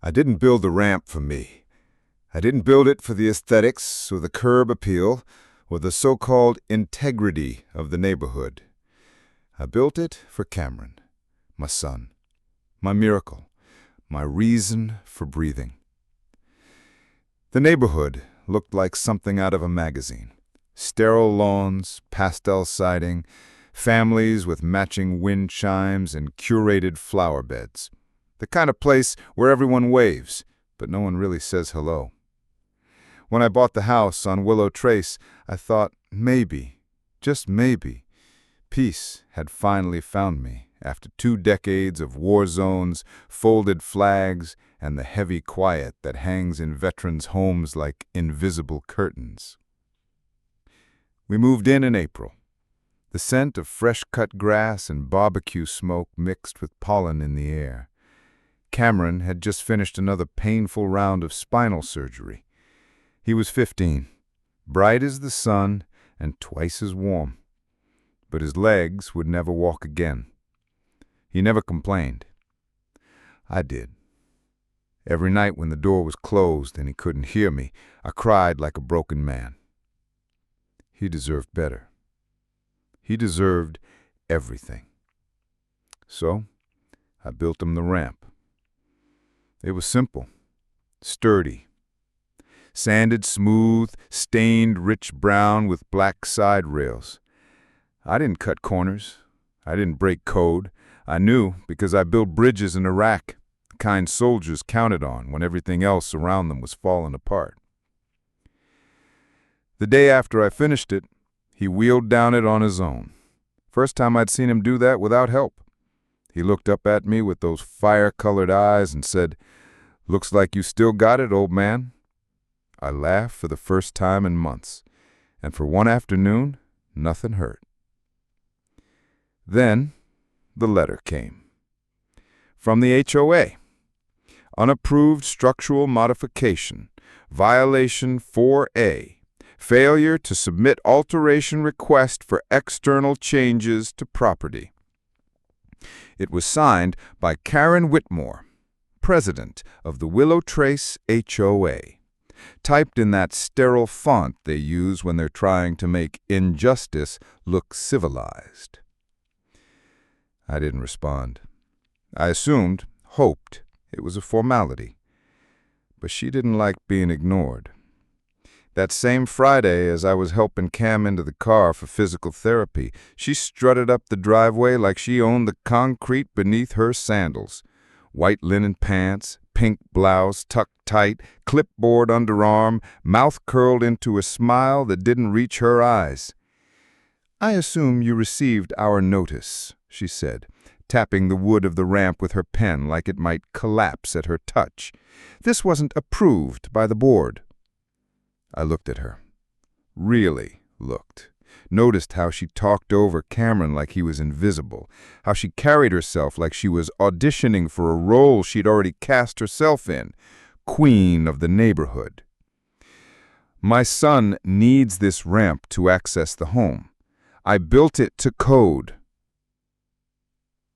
I didn't build the ramp for me. I didn't build it for the aesthetics or the curb appeal or the so-called integrity of the neighborhood. I built it for Cameron, my son, my miracle, my reason for breathing. The neighborhood looked like something out of a magazine. Sterile lawns, pastel siding, families with matching wind chimes and curated flower beds. The kind of place where everyone waves, but no one really says hello. When I bought the house on Willow Trace, I thought maybe, just maybe, peace had finally found me after 2 decades of war zones, folded flags, and the heavy quiet that hangs in veterans' homes like invisible curtains. We moved in April. The scent of fresh-cut grass and barbecue smoke mixed with pollen in the air. Cameron had just finished another painful round of spinal surgery. He was 15, bright as the sun and twice as warm. But his legs would never walk again. He never complained. I did. Every night when the door was closed and he couldn't hear me, I cried like a broken man. He deserved better. He deserved everything. So, I built him the ramp. It was simple, sturdy, sanded smooth, stained rich brown with black side rails. I didn't cut corners. I didn't break code. I knew because I built bridges in Iraq, the kind soldiers counted on when everything else around them was falling apart. The day after I finished it, he wheeled down it on his own. First time I'd seen him do that without help. He looked up at me with those fire-colored eyes and said, "Looks like you still got it, old man." I laughed for the first time in months, and for one afternoon, nothing hurt. Then, the letter came. From the HOA. Unapproved structural modification. Violation 4A. Failure to submit alteration request for external changes to property. It was signed by Karen Whitmore, president of the Willow Trace HOA, typed in that sterile font they use when they're trying to make injustice look civilized. I didn't respond. I assumed, hoped, it was a formality. But she didn't like being ignored. That same Friday, as I was helping Cam into the car for physical therapy, she strutted up the driveway like she owned the concrete beneath her sandals. White linen pants, pink blouse tucked tight, clipboard underarm, mouth curled into a smile that didn't reach her eyes. "I assume you received our notice," she said, tapping the wood of the ramp with her pen like it might collapse at her touch. "This wasn't approved by the board." I looked at her. Really looked. Noticed how she talked over Cameron like he was invisible, how she carried herself like she was auditioning for a role she'd already cast herself in, queen of the neighborhood. "My son needs this ramp to access the home. I built it to code."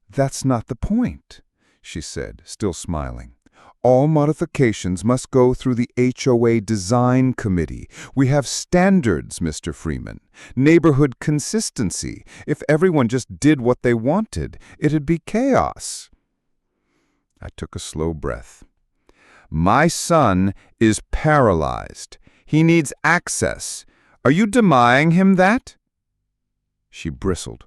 "That's not the point," she said, still smiling. "All modifications must go through the HOA Design Committee. We have standards, Mr. Freeman. Neighborhood consistency. If everyone just did what they wanted, it'd be chaos." I took a slow breath. "My son is paralyzed. He needs access. Are you denying him that?" She bristled.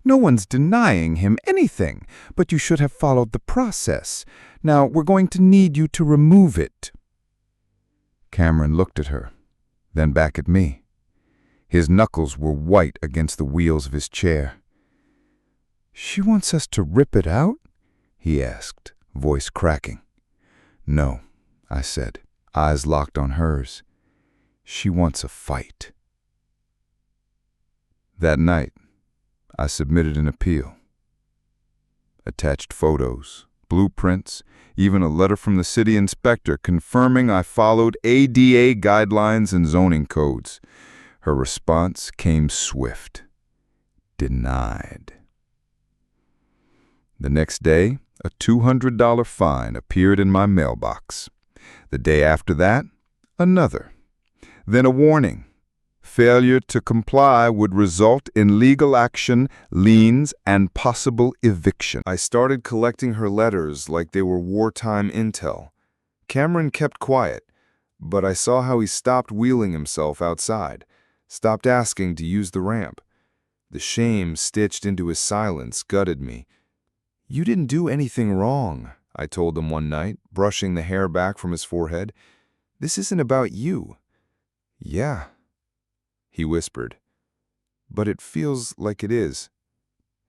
"No one's denying him anything, but you should have followed the process. Now, we're going to need you to remove it." Cameron looked at her, then back at me. His knuckles were white against the wheels of his chair. "She wants us to rip it out?" he asked, voice cracking. "No," I said, eyes locked on hers. "She wants a fight." That night, I submitted an appeal. Attached photos, blueprints, even a letter from the city inspector confirming I followed ADA guidelines and zoning codes. Her response came swift. Denied. The next day, A $200 fine appeared in my mailbox. The day after that, another. Then a warning. Failure to comply would result in legal action, liens, and possible eviction. I started collecting her letters like they were wartime intel. Cameron kept quiet, but I saw how he stopped wheeling himself outside, stopped asking to use the ramp. The shame stitched into his silence gutted me. "You didn't do anything wrong," I told him one night, brushing the hair back from his forehead. "This isn't about you." "Yeah," he whispered, "but it feels like it is."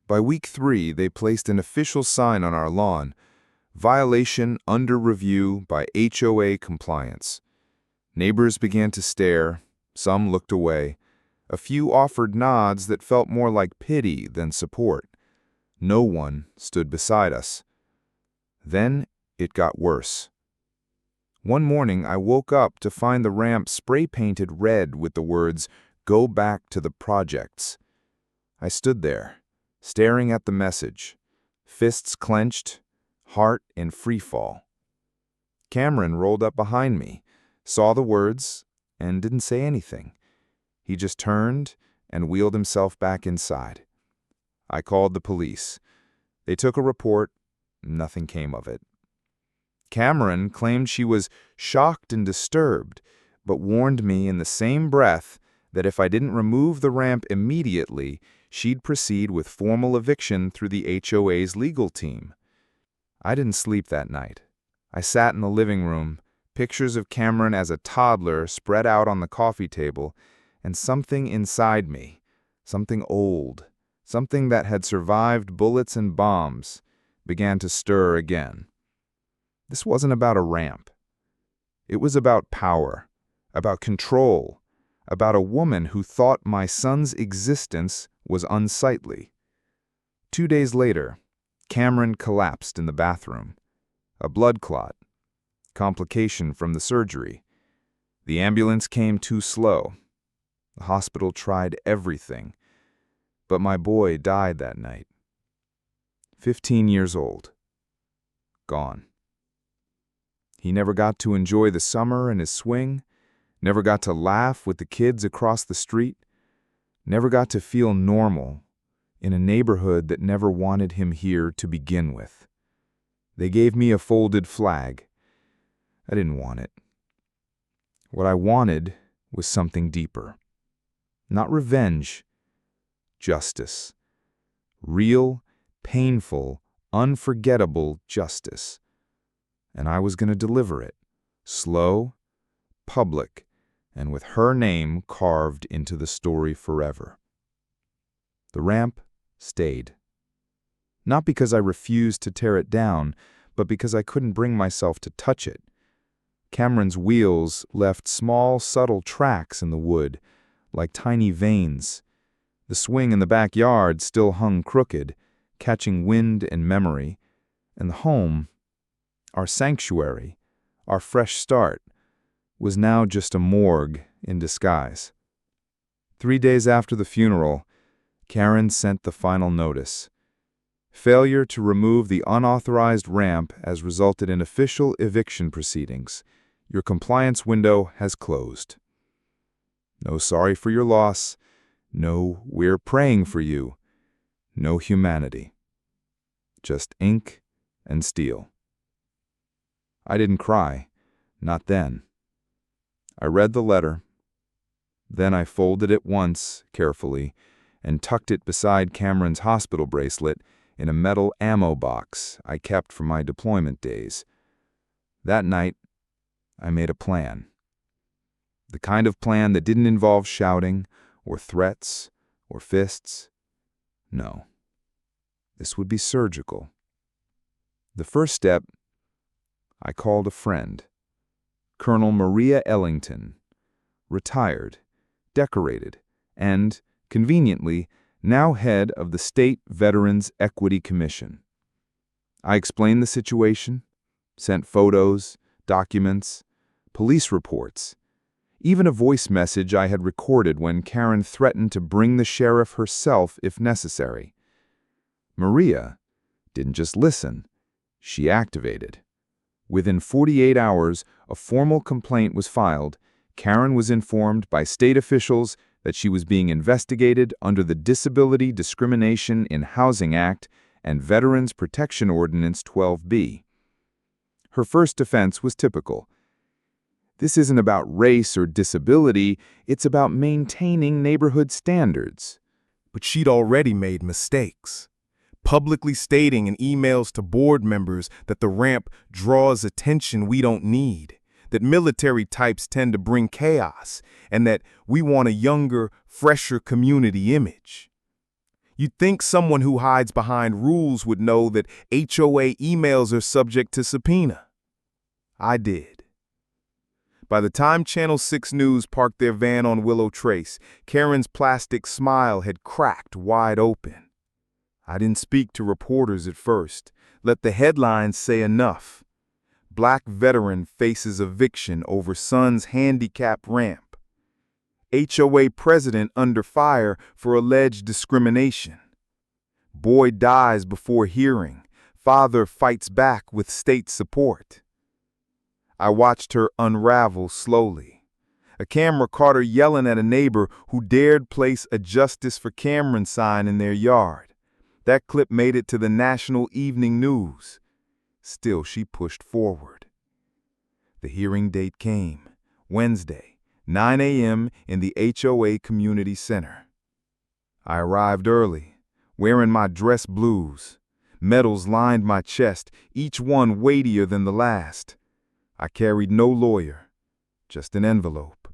By week 3, they placed an official sign on our lawn, "Violation under review by HOA compliance." Neighbors began to stare, some looked away. A few offered nods that felt more like pity than support. No one stood beside us. Then it got worse. One morning I woke up to find the ramp spray-painted red with the words, "Go back to the projects." I stood there, staring at the message, fists clenched, heart in freefall. Cameron rolled up behind me, saw the words, and didn't say anything. He just turned and wheeled himself back inside. I called the police. They took a report. Nothing came of it. Cameron claimed she was shocked and disturbed, but warned me in the same breath that if I didn't remove the ramp immediately, she'd proceed with formal eviction through the HOA's legal team. I didn't sleep that night. I sat in the living room, pictures of Cameron as a toddler spread out on the coffee table, and something inside me, something old, something that had survived bullets and bombs, began to stir again. This wasn't about a ramp. It was about power, about control, about a woman who thought my son's existence was unsightly. 2 days later, Cameron collapsed in the bathroom. A blood clot. Complication from the surgery. The ambulance came too slow. The hospital tried everything. But my boy died that night. 15 years old. Gone. He never got to enjoy the summer and his swing, never got to laugh with the kids across the street, never got to feel normal in a neighborhood that never wanted him here to begin with. They gave me a folded flag. I didn't want it. What I wanted was something deeper. Not revenge, justice. Real, painful, unforgettable justice. And I was going to deliver it. Slow, public, and with her name carved into the story forever. The ramp stayed. Not because I refused to tear it down, but because I couldn't bring myself to touch it. Cameron's wheels left small, subtle tracks in the wood, like tiny veins. The swing in the backyard still hung crooked, catching wind and memory. And the home, our sanctuary, our fresh start, was now just a morgue in disguise. 3 days after the funeral, Karen sent the final notice. Failure to remove the unauthorized ramp has resulted in official eviction proceedings. Your compliance window has closed. No sorry for your loss. No, we're praying for you. No humanity. Just ink and steel. I didn't cry. Not then. I read the letter. Then I folded it once, carefully, and tucked it beside Cameron's hospital bracelet in a metal ammo box I kept from my deployment days. That night, I made a plan. The kind of plan that didn't involve shouting, or threats, or fists. No. This would be surgical. The first step, I called a friend. Colonel Maria Ellington, retired, decorated, and, conveniently, now head of the State Veterans Equity Commission. I explained the situation, sent photos, documents, police reports, even a voice message I had recorded when Karen threatened to bring the sheriff herself if necessary. Maria didn't just listen, She activated. Within 48 hours, a formal complaint was filed. Karen was informed by state officials that she was being investigated under the Disability Discrimination in Housing Act and Veterans Protection Ordinance 12B. Her first defense was typical. This isn't about race or disability, it's about maintaining neighborhood standards. But she'd already made mistakes, publicly stating in emails to board members that the ramp draws attention we don't need, that military types tend to bring chaos, and that we want a younger, fresher community image. You'd think someone who hides behind rules would know that HOA emails are subject to subpoena. I did. By the time Channel 6 News parked their van on Willow Trace, Karen's plastic smile had cracked wide open. I didn't speak to reporters at first. Let the headlines say enough. Black veteran faces eviction over son's handicap ramp. HOA president under fire for alleged discrimination. Boy dies before hearing. Father fights back with state support. I watched her unravel slowly. A camera caught her yelling at a neighbor who dared place a Justice for Cameron sign in their yard. That clip made it to the national evening news. Still, she pushed forward. The hearing date came, Wednesday, 9 a.m. in the HOA Community Center. I arrived early, wearing my dress blues. Medals lined my chest, each one weightier than the last. I carried no lawyer, just an envelope.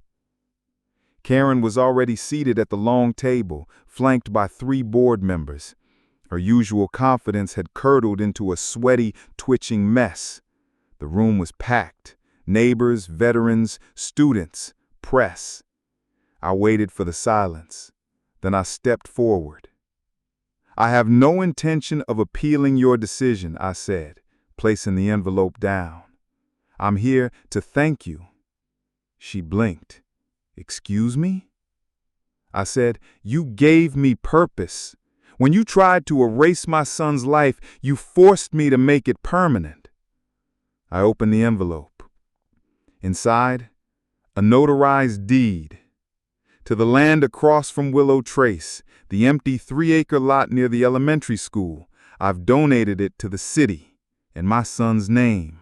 Karen was already seated at the long table, flanked by 3 board members. Her usual confidence had curdled into a sweaty, twitching mess. The room was packed. Neighbors, veterans, students, press. I waited for the silence. Then I stepped forward. "I have no intention of appealing your decision," I said, placing the envelope down. "I'm here to thank you." She blinked. "Excuse me?" I said, "You gave me purpose. When you tried to erase my son's life, you forced me to make it permanent." I opened the envelope. Inside, a notarized deed. To the land across from Willow Trace, the empty 3-acre lot near the elementary school, I've donated it to the city in my son's name.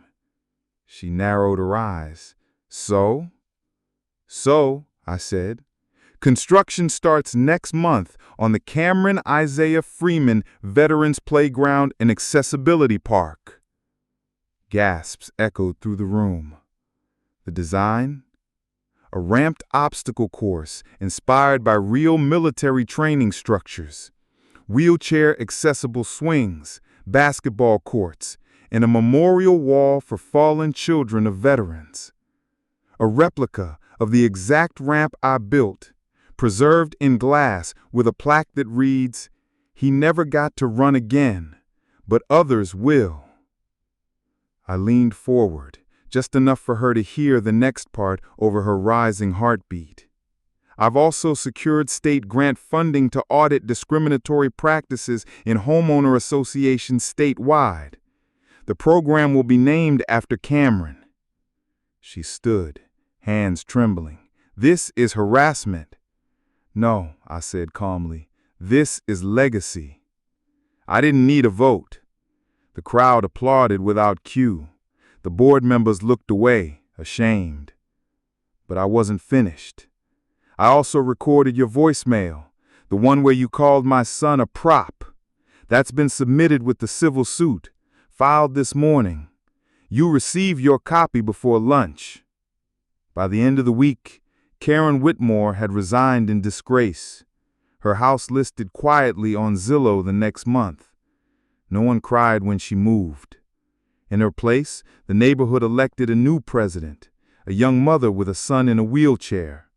She narrowed her eyes. So, I said, construction starts next month on the Cameron Isaiah Freeman Veterans Playground and Accessibility Park. Gasps echoed through the room. The design? A ramped obstacle course inspired by real military training structures. Wheelchair-accessible swings, basketball courts, and a memorial wall for fallen children of veterans. A replica of the exact ramp I built, preserved in glass with a plaque that reads, "He never got to run again, but others will." I leaned forward, just enough for her to hear the next part over her rising heartbeat. "I've also secured state grant funding to audit discriminatory practices in homeowner associations statewide. The program will be named after Cameron." She stood, hands trembling. "This is harassment." "No," I said calmly. "This is legacy." I didn't need a vote. The crowd applauded without cue. The board members looked away, ashamed. But I wasn't finished. "I also recorded your voicemail, the one where you called my son a prop. That's been submitted with the civil suit, filed this morning. You receive your copy before lunch." By the end of the week, Karen Whitmore had resigned in disgrace. Her house listed quietly on Zillow the next month. No one cried when she moved. In her place, the neighborhood elected a new president, a young mother with a son in a wheelchair.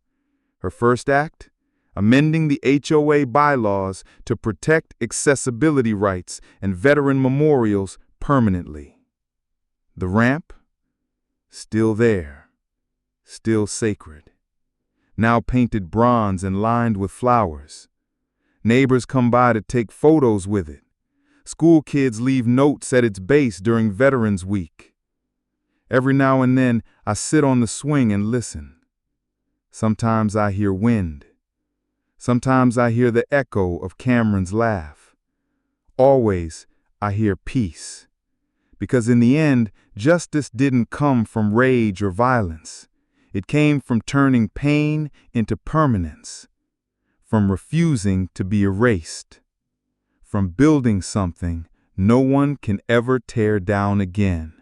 Her first act? Amending the HOA bylaws to protect accessibility rights and veteran memorials permanently. The ramp? Still there, still sacred. Now painted bronze and lined with flowers. Neighbors come by to take photos with it. School kids leave notes at its base during Veterans Week. Every now and then, I sit on the swing and listen. Sometimes I hear wind. Sometimes I hear the echo of Cameron's laugh. Always, I hear peace. Because in the end, justice didn't come from rage or violence. It came from turning pain into permanence, from refusing to be erased, from building something no one can ever tear down again.